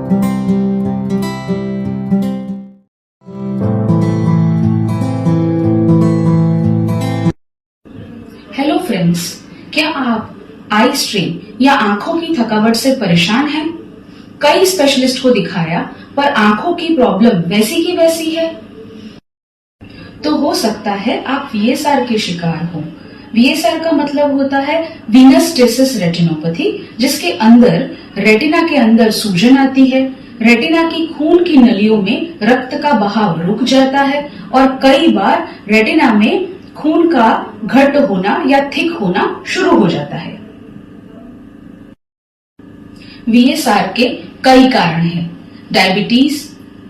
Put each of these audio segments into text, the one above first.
Hello friends, क्या आप eye strain या आंखों की थकावट से परेशान हैं? कई स्पेशलिस्ट को दिखाया पर आंखों की प्रॉब्लम वैसी की वैसी है। तो हो सकता है आप वीएसआर के शिकार हो। वीएसआर का मतलब होता है वीनस स्टेसिस रेटिनोपैथी, जिसके अंदर रेटिना के अंदर सूजन आती है, रेटिना की खून की नलियों में रक्त का बहाव रुक जाता है और कई बार रेटिना में खून का घट होना या थिक होना शुरू हो जाता है। वीएसआर के कई कारण हैं: diabetes,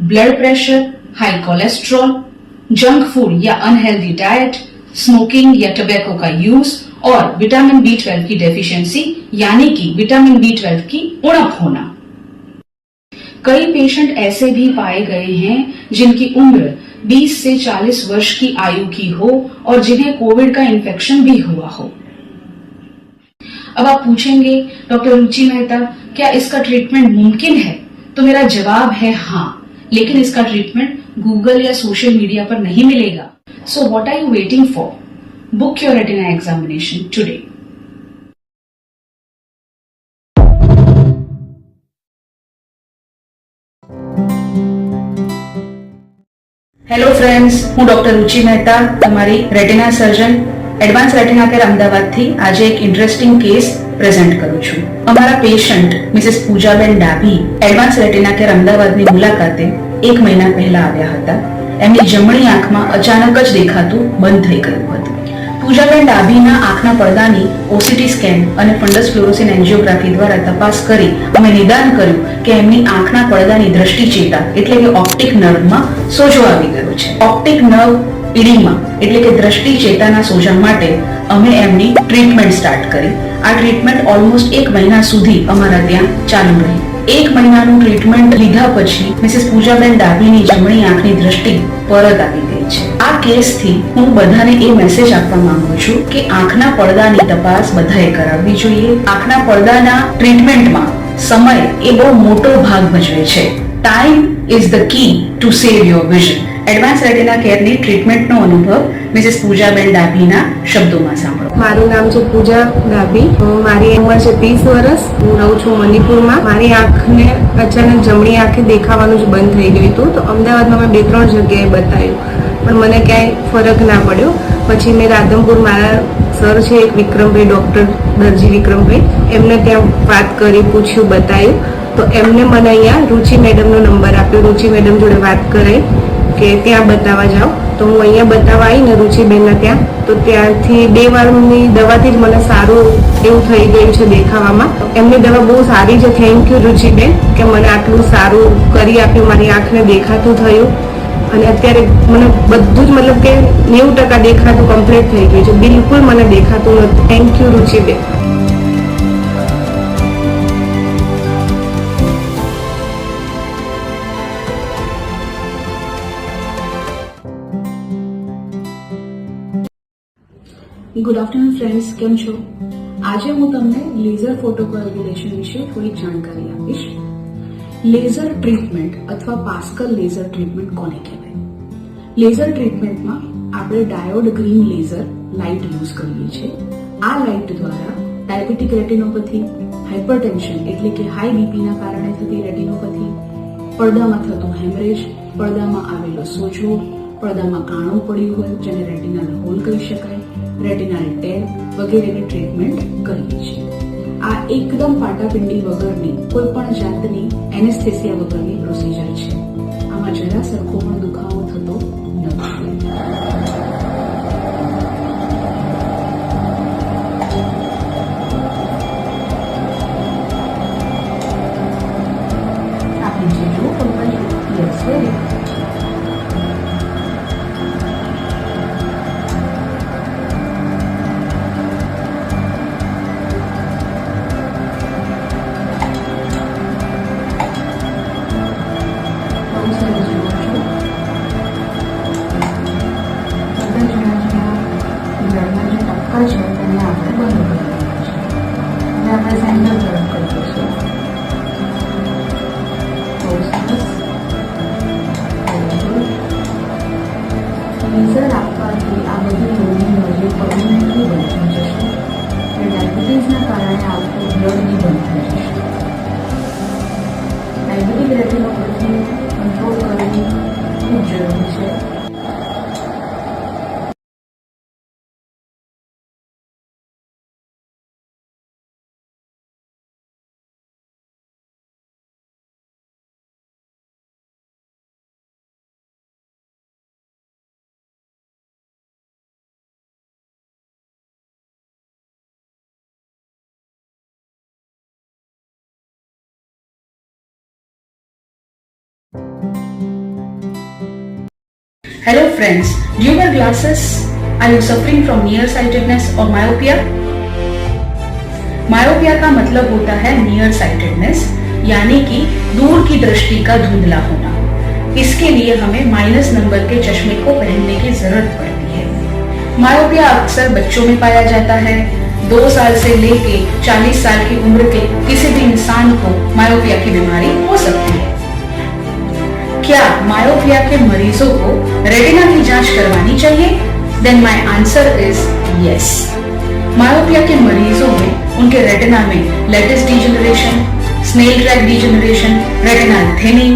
blood pressure, high cholesterol, junk food या अनहेल्दी डाइट, स्मोकिंग या टबैको का यूज और विटामिन B12 की डेफिशिएंसी यानी कि विटामिन B12 की उणप होना। कई पेशेंट ऐसे भी पाए गए हैं जिनकी उम्र 20 से 40 वर्ष की आयु की हो और जिन्हें कोविड का इन्फेक्शन भी हुआ हो। अब आप पूछेंगे, डॉक्टर रुचि मेहता, क्या इसका ट्रीटमेंट मुमकिन है? तो मेरा जवाब है हाँ, लेकिन इसका ट्रीटमेंट गूगल या सोशल मीडिया पर नहीं मिलेगा। So what are you waiting for? Book your retina examination today. Hello friends, હું ડોક્ટર રુચિ મહેતા, તમારી retina surgeon Advance Retina Care અમદાવાદથી આજે એક ઇન્ટરેસ્ટિંગ કેસ પ્રેઝન્ટ કરું છું. અમારા patient Mrs Poojaben Dabhi Advance Retina Care અમદાવાદની મુલાકાતે 1 મહિના પહેલા આવ્યા હતા. એમની જમણી આંખમાં અચાનક જ દેખાતું બંધ થઈ ગયું હતું. પૂજાબેન ડાભીના આંખના પડદાની ઓસીટી સ્કેન અને ફંડસ ફ્લોરોસિન એન્જિયોગ્રાફી દ્વારા તપાસ કરી અમે નિદાન કર્યું કે એમની આંખના પડદાની દ્રષ્ટિચેતા એટલે કે ઓપ્ટિક નર્વમાં સોજો આવી ગયો છે. ઓપ્ટિક નર્વ ઇડીમા એટલે કે દ્રષ્ટિચેતાના સોજા માટે અમે એમની ટ્રીટમેન્ટ સ્ટાર્ટ કરી. આ ટ્રીટમેન્ટ ઓલમોસ્ટ 1 મહિના સુધી અમારા ત્યાં ચાલુ રહી. 1 મહિનાનું ટ્રીટમેન્ટ લીધા પછી મિસિસ પૂજાબેન ડાભીની જમણી આંખની દ્રષ્ટિ પરત આવી ગઈ છે. આ કેસથી હું બધાને એ મેસેજ આપવા માંગુ છું કે આંખના પડદાની તપાસ બધાએ કરાવવી જોઈએ. આંખના પડદાના ટ્રીટમેન્ટમાં સમય એ બહુ મોટો ભાગ ભજવે છે. Time is the key to save your vision. Advance Retina કેરની ટ્રીટમેન્ટનો અનુભવ મિસિસ પૂજાબેન ડાભીના શબ્દોમાં સાંભળો. મારું નામ છે પૂજા ડાભી. મારી ઉંમર છે 30 વર્ષ. હું રહું છું મણિપુરમાં. મારી આંખને અચાનક જમણી આંખે દેખાવાનું જ બંધ થઈ ગયું હતું. તો અમદાવાદમાં મેં 2-3 જગ્યાએ બતાવ્યું, પણ મને ક્યાંય ફરક ના પડ્યો. પછી મેં રાધનપુર મારા સર છે એક વિક્રમભાઈ, ડોક્ટર દરજી વિક્રમભાઈ, એમને ત્યાં વાત કરી, પૂછ્યું, બતાવ્યું. તો એમને મને અહીંયા રુચિ મેડમનો નંબર આપ્યો. રુચિ મેડમ જોડે વાત કરાઈ કે ત્યાં બતાવવા જાઓ. તો હું અહીંયા બતાવવા આવીને રુચિબેનના ત્યાં, તો ત્યાંથી 2 વારની દવાથી જ મને સારું એવું થઈ ગયું છે દેખાવામાં. એમની દવા બહુ સારી છે. થેન્ક યુ રુચિબેન કે મને આટલું સારું કરી આપ્યું, મારી આંખને દેખાતું થયું. અને અત્યારે મને બધું જ મતલબ કે 90% દેખાતું કમ્પ્લીટ થઈ ગયું છે. બિલકુલ મને દેખાતું નથી. Thank you Ruchiben. Good afternoon friends, કેમ છો? આજે હું તમને લેઝર ફોટોકોએગ્યુલેશન વિશે થોડી જાણકારી આપીશ. લેઝર ટ્રીટમેન્ટ અથવા પાસ્કલ લેઝર ટ્રીટમેન્ટ કોને કહેવાય? લેઝર ટ્રીટમેન્ટમાં આપણે diode green laser light use કરીએ છીએ. આ લાઇટ દ્વારા ડાયાબિટીક રેટિનોપેથી, હાઇપરટેન્શન એટલે કે હાઈ બીપીના કારણે થતી રેટિનોપેથી, પડદામાં થતું હેમરેજ, પડદામાં આવેલો સોજો, પડદામાં કાણું પડ્યું હોય જેને રેટિનાલ હોલ કહી શકાય, રેટિનાલ ટેર વગેરેની ટ્રીટમેન્ટ કરીએ છીએ. આ એકદમ પાટાપિંડી વગરની કોઈ પણ જાતની એનેસ્થેસિયા વગરની પ્રોસિજર છે. આમાં જરા સરખો પણ દુખાવો થતો નથી. આપણે જે જો યસ વેરી એનો પછી કંટ્રોલ કરવું ખૂબ જરૂરી છે. Hello friends, do you wear glasses? Are you suffering from nearsightedness or myopia? Myopia का मतलब होता है नियर साइटेडनेस, यानी कि दूर की दृष्टि का धुंधला होना. इसके लिए हमें माइनस नंबर के चश्मे को पहनने की जरूरत पड़ती है. मायोपिया अक्सर बच्चों में पाया जाता है. 2 साल से लेके 40 साल की उम्र के किसी भी इंसान को मायोपिया की बीमारी हो सकती है. क्या मायोपिया के मरीजों को रेटिना की जांच करवानी चाहिए? Then my answer is yes. Myopia के मरीजों में उनके रेटिना में lattice degeneration, snail track degeneration, retinal thinning,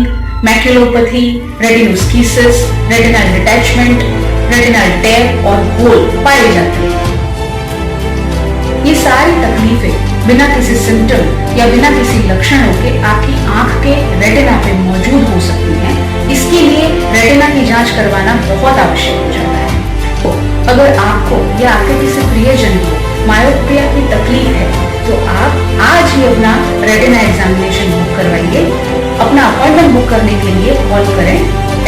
maculopathy, retinoschisis, retinal detachment, retinal tear और होल पाए जाते हैं. ये सारी तकलीफें बिना किसी सिम्टम या बिना किसी लक्षणों के आपकी आंख के रेटिना पे मौजूद हो सकती हैं. इसके लिए रेटिना की जांच करवाना बहुत आवश्यक हो जाता है. तो अगर आपको या आपके किसी प्रियजन को मायोपिया की तकलीफ है तो आप आज ही अपना रेटिना एग्जामिनेशन बुक करवाइए. अपना अपॉइंटमेंट बुक करने के लिए कॉल करें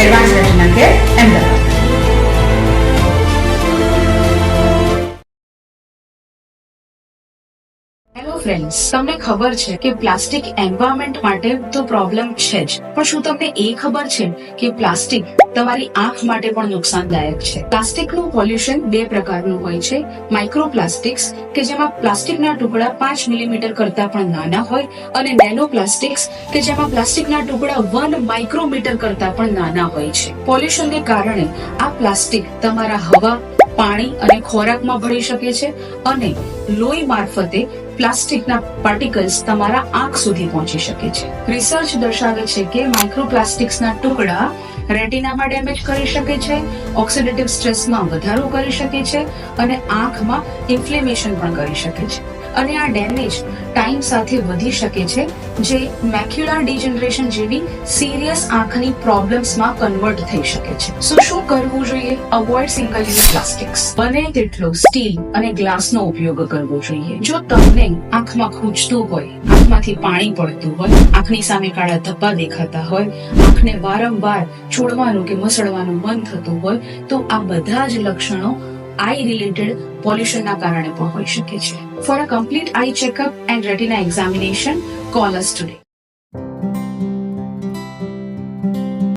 advance retina care Ahmedabad. Hello friends, તમને ખબર છે કે પ્લાસ્ટિક એન્વાયરમેન્ટ માટે તો પ્રોબ્લેમ છે જ, પણ શું તમને એ ખબર છે કે પ્લાસ્ટિક તમારી આંખ માટે પણ નુકસાનદાયક છે? પ્લાસ્ટિકનું પોલ્યુશન 2 પ્રકારનું હોય છે. માઇક્રોપ્લાસ્ટિક્સ કે જેમાં પ્લાસ્ટિકના ટુકડા 5 મિલીમીટર કરતા પણ નાના હોય, અને નેનો પ્લાસ્ટિક્સ કે જેમાં પ્લાસ્ટિકના ટુકડા 1 માઇક્રોમીટર કરતા પણ નાના હોય છે. પોલ્યુશનને કારણે આ પ્લાસ્ટિક તમારા હવા, પાણી અને ખોરાકમાં ભળી શકે છે, અને લોહી મારફતે પ્લાસ્ટિકના પાર્ટિકલ્સ તમારા આંખ સુધી પહોંચી શકે છે. રિસર્ચ દર્શાવે છે કે માઇક્રોપ્લાસ્ટિક્સના ટુકડા રેટિનામાં ડેમેજ કરી શકે છે, ઓક્સિડેટિવ સ્ટ્રેસમાં વધારો કરી શકે છે, અને આંખમાં ઇન્ફ્લેમેશન પણ કરી શકે છે. અને આ ડેમેજ ટાઈમ સાથે વધી શકે છે, જે મેક્યુલર ડિજનરેશન જેવી સિરિયસ આંખની પ્રોબ્લેમ્સમાં કન્વર્ટ થઈ શકે છે. સો શું કરવું જોઈએ? Avoid single use plastics. બને તેટલો સ્ટીલ અને ગ્લાસનો ઉપયોગ કરવો જોઈએ. જો તમને આંખમાં ખૂંચતું હોય, આંખમાંથી પાણી પડતું હોય, આંખની સામે કાળા ધબ્બા દેખાતા હોય, આંખને વારંવાર ચોળવાનું કે મસળવાનું મન થતું હોય, તો આ બધા જ લક્ષણો આઈ રિલેટેડ પોલ્યુશનના કારણે પણ હોઈ શકે છે. For a complete eye checkup and retina examination, call us today.